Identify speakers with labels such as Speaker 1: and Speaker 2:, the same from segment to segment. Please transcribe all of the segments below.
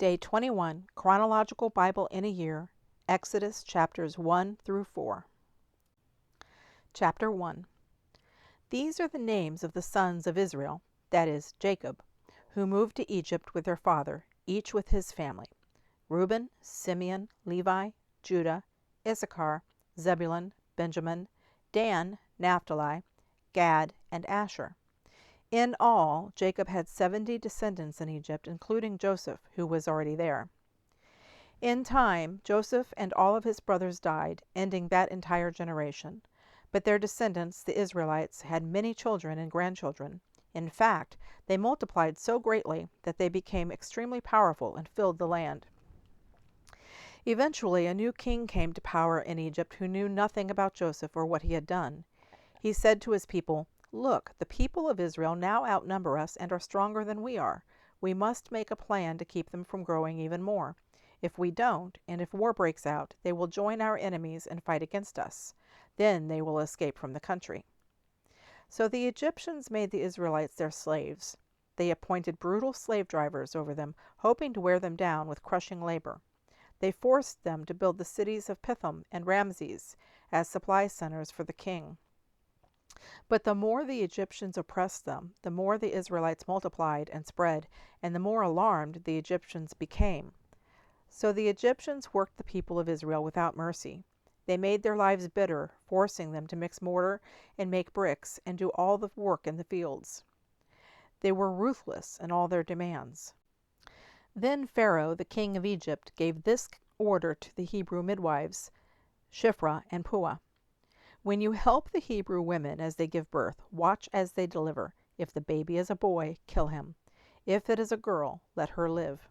Speaker 1: Day 21, Chronological Bible in a Year, Exodus chapters 1 through 4. Chapter 1. These are the names of the sons of Israel, that is, Jacob, who moved to Egypt with their father, each with his family: Reuben, Simeon, Levi, Judah, Issachar, Zebulun, Benjamin, Dan, Naphtali, Gad, and Asher. In all, Jacob had 70 descendants in Egypt, including Joseph, who was already there. In time, Joseph and all of his brothers died, ending that entire generation. But their descendants, the Israelites, had many children and grandchildren. In fact, they multiplied so greatly that they became extremely powerful and filled the land. Eventually, a new king came to power in Egypt who knew nothing about Joseph or what he had done. He said to his people, "Look, the people of Israel now outnumber us and are stronger than we are. We must make a plan to keep them from growing even more. If we don't, and if war breaks out, they will join our enemies and fight against us. Then they will escape from the country." So the Egyptians made the Israelites their slaves. They appointed brutal slave drivers over them, hoping to wear them down with crushing labor. They forced them to build the cities of Pithom and Ramses as supply centers for the king. But the more the Egyptians oppressed them, the more the Israelites multiplied and spread, and the more alarmed the Egyptians became. So the Egyptians worked the people of Israel without mercy. They made their lives bitter, forcing them to mix mortar and make bricks and do all the work in the fields. They were ruthless in all their demands. Then Pharaoh, the king of Egypt, gave this order to the Hebrew midwives, Shiphrah and Puah: "When you help the Hebrew women as they give birth, watch as they deliver. If the baby is a boy, kill him. If it is a girl, let her live."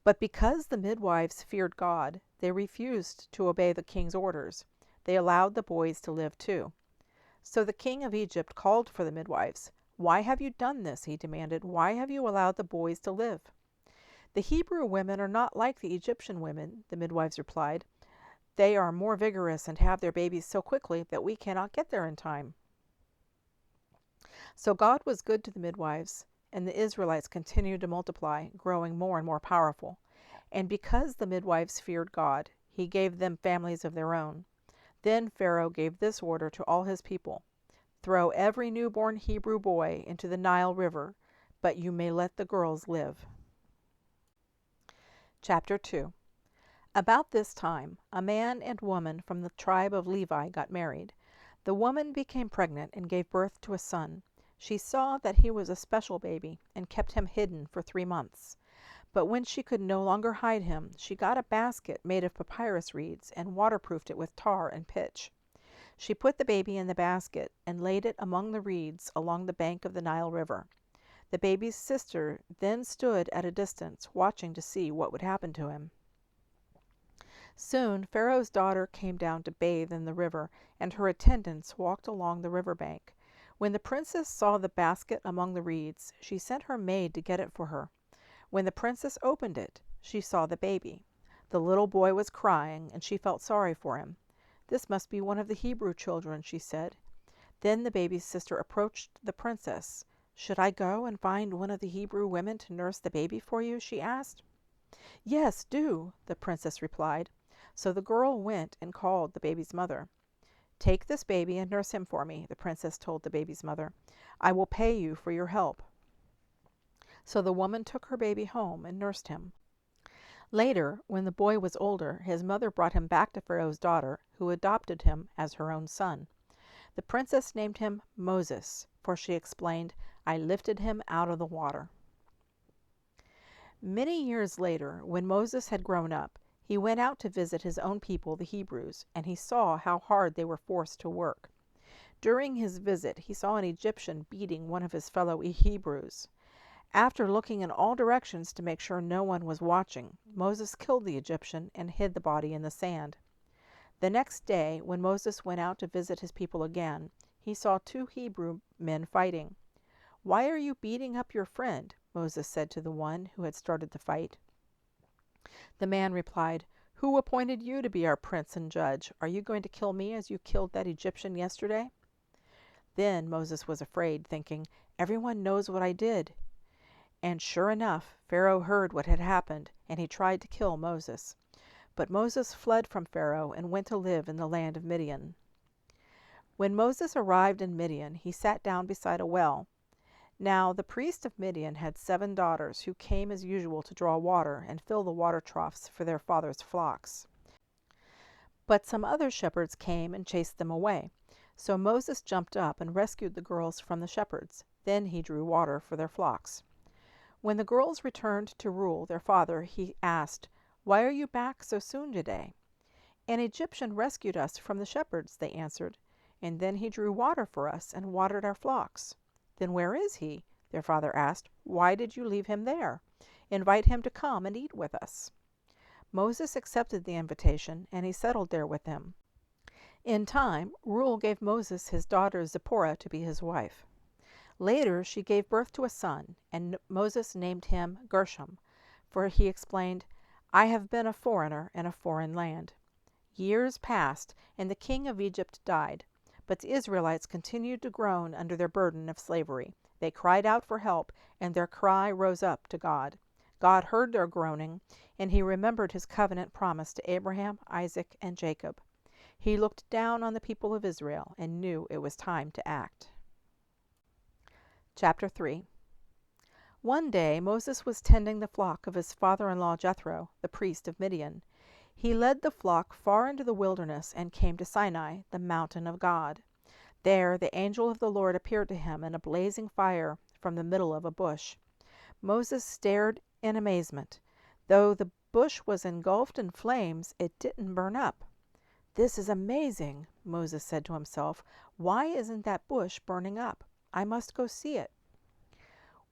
Speaker 1: But because the midwives feared God, they refused to obey the king's orders. They allowed the boys to live too. So the king of Egypt called for the midwives. "Why have you done this?" he demanded. "Why have you allowed the boys to live?" "The Hebrew women are not like the Egyptian women," the midwives replied. "They are more vigorous and have their babies so quickly that we cannot get there in time." So God was good to the midwives, and the Israelites continued to multiply, growing more and more powerful. And because the midwives feared God, he gave them families of their own. Then Pharaoh gave this order to all his people: "Throw every newborn Hebrew boy into the Nile River, but you may let the girls live." Chapter 2. About this time, a man and woman from the tribe of Levi got married. The woman became pregnant and gave birth to a son. She saw that he was a special baby and kept him hidden for 3 months. But when she could no longer hide him, she got a basket made of papyrus reeds and waterproofed it with tar and pitch. She put the baby in the basket and laid it among the reeds along the bank of the Nile River. The baby's sister then stood at a distance, watching to see what would happen to him. Soon Pharaoh's daughter came down to bathe in the river, and her attendants walked along the river bank. When the princess saw the basket among the reeds, she sent her maid to get it for her. When the princess opened it, she saw the baby. The little boy was crying, and she felt sorry for him. "This must be one of the Hebrew children," she said. Then the baby's sister approached the princess. "Should I go and find one of the Hebrew women to nurse the baby for you?" she asked. "Yes, do," the princess replied. So the girl went and called the baby's mother. "Take this baby and nurse him for me," the princess told the baby's mother. "I will pay you for your help." So the woman took her baby home and nursed him. Later, when the boy was older, his mother brought him back to Pharaoh's daughter, who adopted him as her own son. The princess named him Moses, for she explained, "I lifted him out of the water." Many years later, when Moses had grown up, he went out to visit his own people, the Hebrews, and he saw how hard they were forced to work. During his visit, he saw an Egyptian beating one of his fellow Hebrews. After looking in all directions to make sure no one was watching, Moses killed the Egyptian and hid the body in the sand. The next day, when Moses went out to visit his people again, he saw 2 Hebrew men fighting. "Why are you beating up your friend?" Moses said to the one who had started the fight. The man replied, "Who appointed you to be our prince and judge? Are you going to kill me as you killed that Egyptian yesterday?" Then Moses was afraid, thinking, "Everyone knows what I did." And sure enough, Pharaoh heard what had happened, and he tried to kill Moses. But Moses fled from Pharaoh and went to live in the land of Midian. When Moses arrived in Midian, he sat down beside a well. Now the priest of Midian had 7 daughters who came as usual to draw water and fill the water troughs for their father's flocks. But some other shepherds came and chased them away. So Moses jumped up and rescued the girls from the shepherds. Then he drew water for their flocks. When the girls returned to Reuel, their father, he asked, "Why are you back so soon today?" "An Egyptian rescued us from the shepherds," they answered, "and then he drew water for us and watered our flocks." "Then where is he?" their father asked. "Why did you leave him there? Invite him to come and eat with us." Moses accepted the invitation, and he settled there with them. In time, Reuel gave Moses his daughter Zipporah to be his wife. Later she gave birth to a son, and Moses named him Gershom, for he explained, "I have been a foreigner in a foreign land." Years passed, and the king of Egypt died. But the Israelites continued to groan under their burden of slavery. They cried out for help, and their cry rose up to God. God heard their groaning, and he remembered his covenant promise to Abraham, Isaac, and Jacob. He looked down on the people of Israel and knew it was time to act. Chapter 3. One day Moses was tending the flock of his father-in-law Jethro, the priest of Midian. He led the flock far into the wilderness and came to Sinai, the mountain of God. There the angel of the Lord appeared to him in a blazing fire from the middle of a bush. Moses stared in amazement. Though the bush was engulfed in flames, it didn't burn up. "This is amazing," Moses said to himself. "Why isn't that bush burning up? I must go see it."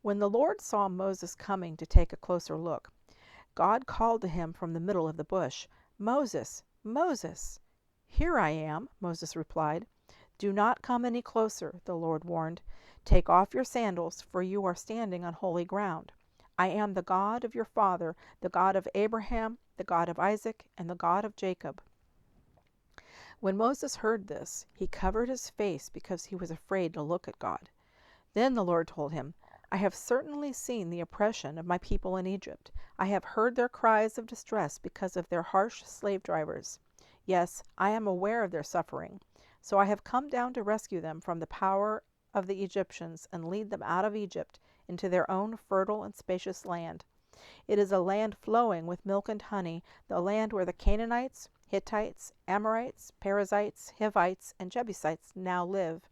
Speaker 1: When the Lord saw Moses coming to take a closer look, God called to him from the middle of the bush, "Moses, Moses!" "Here I am," Moses replied. "Do not come any closer," the Lord warned. "Take off your sandals, for you are standing on holy ground. I am the God of your father, the God of Abraham, the God of Isaac, and the God of Jacob." When Moses heard this, he covered his face because he was afraid to look at God. Then the Lord told him, "I have certainly seen the oppression of my people in Egypt. I have heard their cries of distress because of their harsh slave drivers. Yes, I am aware of their suffering. So I have come down to rescue them from the power of the Egyptians and lead them out of Egypt into their own fertile and spacious land. It is a land flowing with milk and honey, the land where the Canaanites, Hittites, Amorites, Perizzites, Hivites, and Jebusites now live.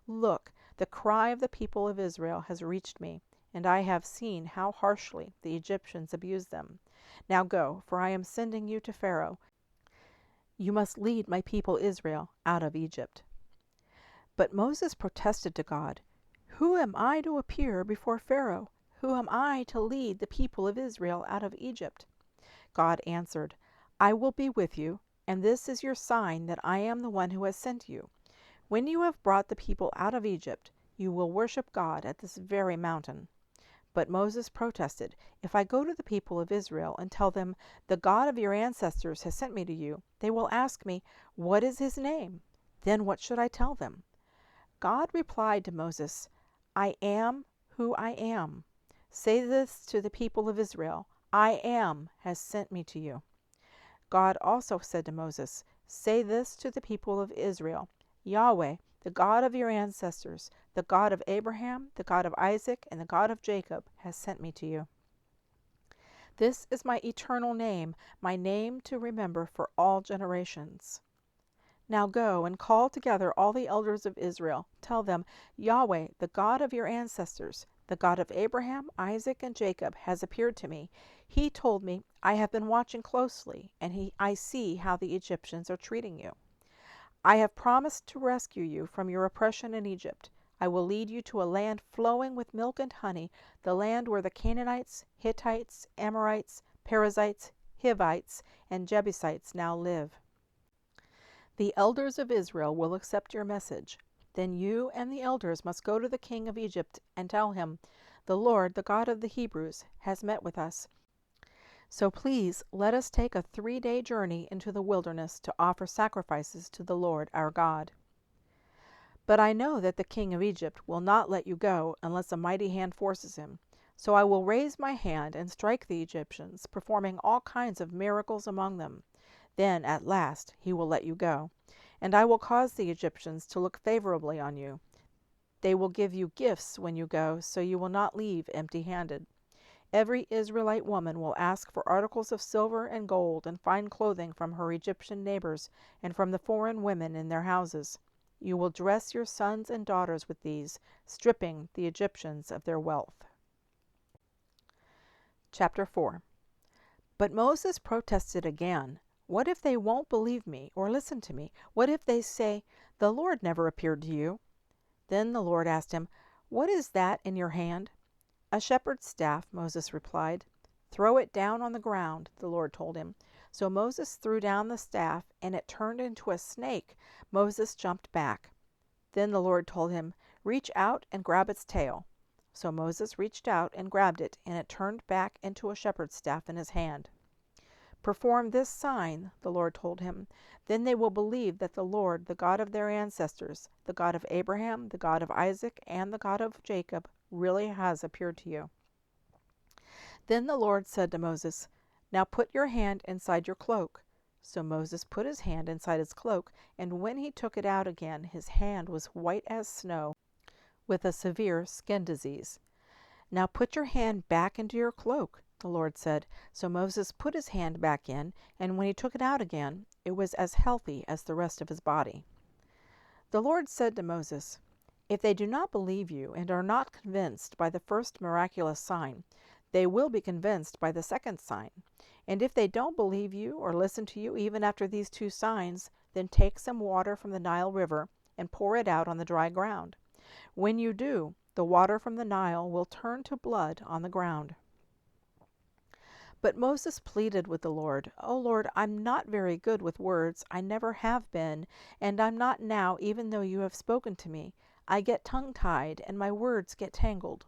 Speaker 1: Look, the cry of the people of Israel has reached me, and I have seen how harshly the Egyptians abuse them. Now go, for I am sending you to Pharaoh. You must lead my people Israel out of Egypt." But Moses protested to God, "Who am I to appear before Pharaoh? Who am I to lead the people of Israel out of Egypt?" God answered, "I will be with you, and this is your sign that I am the one who has sent you. When you have brought the people out of Egypt, you will worship God at this very mountain." But Moses protested, "If I go to the people of Israel and tell them, 'The God of your ancestors has sent me to you,' they will ask me, 'What is his name?' Then what should I tell them?" God replied to Moses, "I am who I am. Say this to the people of Israel, 'I am has sent me to you.'" God also said to Moses, "Say this to the people of Israel, 'Yahweh, the God of your ancestors, the God of Abraham, the God of Isaac, and the God of Jacob, has sent me to you.' This is my eternal name, my name to remember for all generations. Now go and call together all the elders of Israel. Tell them, 'Yahweh, the God of your ancestors, the God of Abraham, Isaac, and Jacob, has appeared to me. He told me, I have been watching closely, and I see how the Egyptians are treating you. I have promised to rescue you from your oppression in Egypt. I will lead you to a land flowing with milk and honey, the land where the Canaanites, Hittites, Amorites, Perizzites, Hivites, and Jebusites now live. The elders of Israel will accept your message. Then you and the elders must go to the king of Egypt and tell him, 'The Lord, the God of the Hebrews, has met with us. So please let us take a 3-day journey into the wilderness to offer sacrifices to the Lord our God.' But I know that the king of Egypt will not let you go unless a mighty hand forces him. So I will raise my hand and strike the Egyptians, performing all kinds of miracles among them. Then, at last, he will let you go. And I will cause the Egyptians to look favorably on you. They will give you gifts when you go, so you will not leave empty-handed. Every Israelite woman will ask for articles of silver and gold and fine clothing from her Egyptian neighbors and from the foreign women in their houses. You will dress your sons and daughters with these, stripping the Egyptians of their wealth. Chapter 4. But Moses protested again. What if they won't believe me or listen to me? What if they say, "The Lord never appeared to you"? Then the Lord asked him, "What is that in your hand?" "A shepherd's staff," Moses replied. "Throw it down on the ground," the Lord told him. So Moses threw down the staff, and it turned into a snake. Moses jumped back. Then the Lord told him, "Reach out and grab its tail." So Moses reached out and grabbed it, and it turned back into a shepherd's staff in his hand. "Perform this sign," the Lord told him. "Then they will believe that the Lord, the God of their ancestors, the God of Abraham, the God of Isaac, and the God of Jacob, really has appeared to you." Then the Lord said to Moses, "Now put your hand inside your cloak." So Moses put his hand inside his cloak, and when he took it out again, his hand was white as snow, with a severe skin disease. "Now put your hand back into your cloak," the Lord said. So Moses put his hand back in, and when he took it out again, it was as healthy as the rest of his body. The Lord said to Moses, "If they do not believe you and are not convinced by the first miraculous sign, they will be convinced by the second sign. And if they don't believe you or listen to you even after these two signs, then take some water from the Nile River and pour it out on the dry ground. When you do, the water from the Nile will turn to blood on the ground." But Moses pleaded with the Lord, "Oh Lord, I'm not very good with words. I never have been, and I'm not now, even though you have spoken to me. I get tongue-tied, and my words get tangled."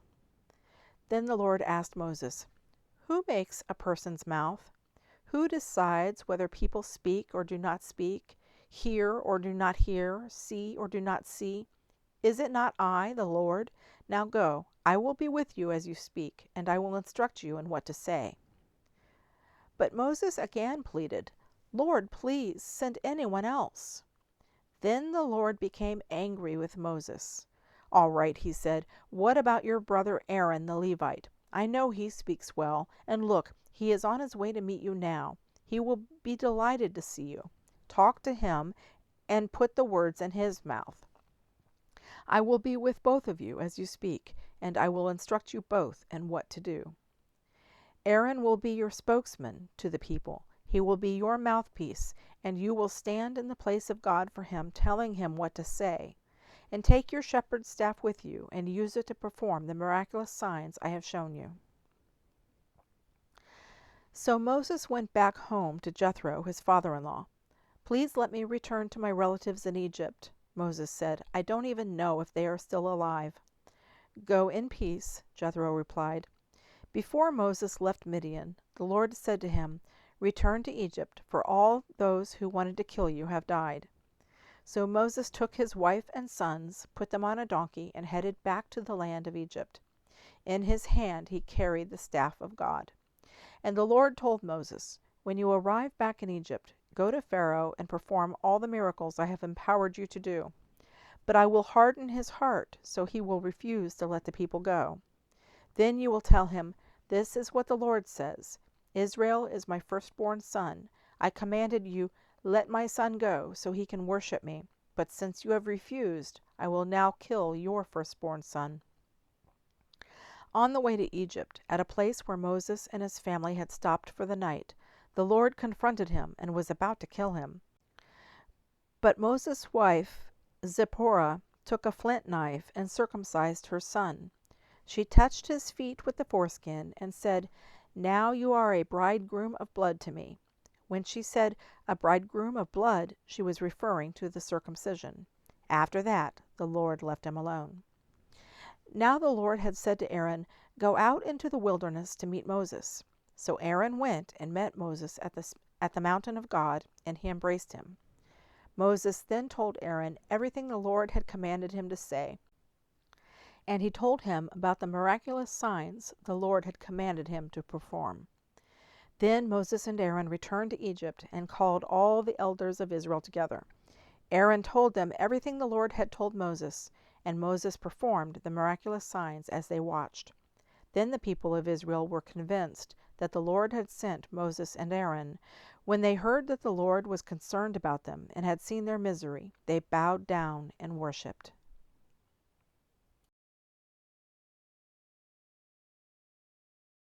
Speaker 1: Then the Lord asked Moses, "Who makes a person's mouth? Who decides whether people speak or do not speak, hear or do not hear, see or do not see? Is it not I, the Lord? Now go, I will be with you as you speak, and I will instruct you in what to say." But Moses again pleaded, "Lord, please send anyone else." Then the Lord became angry with Moses. "All right," he said, "what about your brother Aaron the Levite? I know he speaks well, and look, he is on his way to meet you now. He will be delighted to see you. Talk to him and put the words in his mouth. I will be with both of you as you speak, and I will instruct you both in what to do. Aaron will be your spokesman to the people. He will be your mouthpiece, and you will stand in the place of God for him, telling him what to say. And take your shepherd's staff with you, and use it to perform the miraculous signs I have shown you." So Moses went back home to Jethro, his father-in-law. "Please let me return to my relatives in Egypt," Moses said. "I don't even know if they are still alive." "Go in peace," Jethro replied. Before Moses left Midian, the Lord said to him, "Return to Egypt, for all those who wanted to kill you have died." So Moses took his wife and sons, put them on a donkey, and headed back to the land of Egypt. In his hand he carried the staff of God. And the Lord told Moses, "When you arrive back in Egypt, go to Pharaoh and perform all the miracles I have empowered you to do. But I will harden his heart, so he will refuse to let the people go. Then you will tell him, 'This is what the Lord says. Israel is my firstborn son. I commanded you, let my son go, so he can worship me. But since you have refused, I will now kill your firstborn son.'" On the way to Egypt, at a place where Moses and his family had stopped for the night, the Lord confronted him and was about to kill him. But Moses' wife, Zipporah, took a flint knife and circumcised her son. She touched his feet with the foreskin and said, "Now you are a bridegroom of blood to me." When she said a bridegroom of blood, she was referring to the circumcision. After that, the Lord left him alone. Now the Lord had said to Aaron, "Go out into the wilderness to meet Moses." So Aaron went and met Moses at the mountain of God, and he embraced him. Moses then told Aaron everything the Lord had commanded him to say. And he told him about the miraculous signs the Lord had commanded him to perform. Then Moses and Aaron returned to Egypt and called all the elders of Israel together. Aaron told them everything the Lord had told Moses, and Moses performed the miraculous signs as they watched. Then the people of Israel were convinced that the Lord had sent Moses and Aaron. When they heard that the Lord was concerned about them and had seen their misery, they bowed down and worshipped.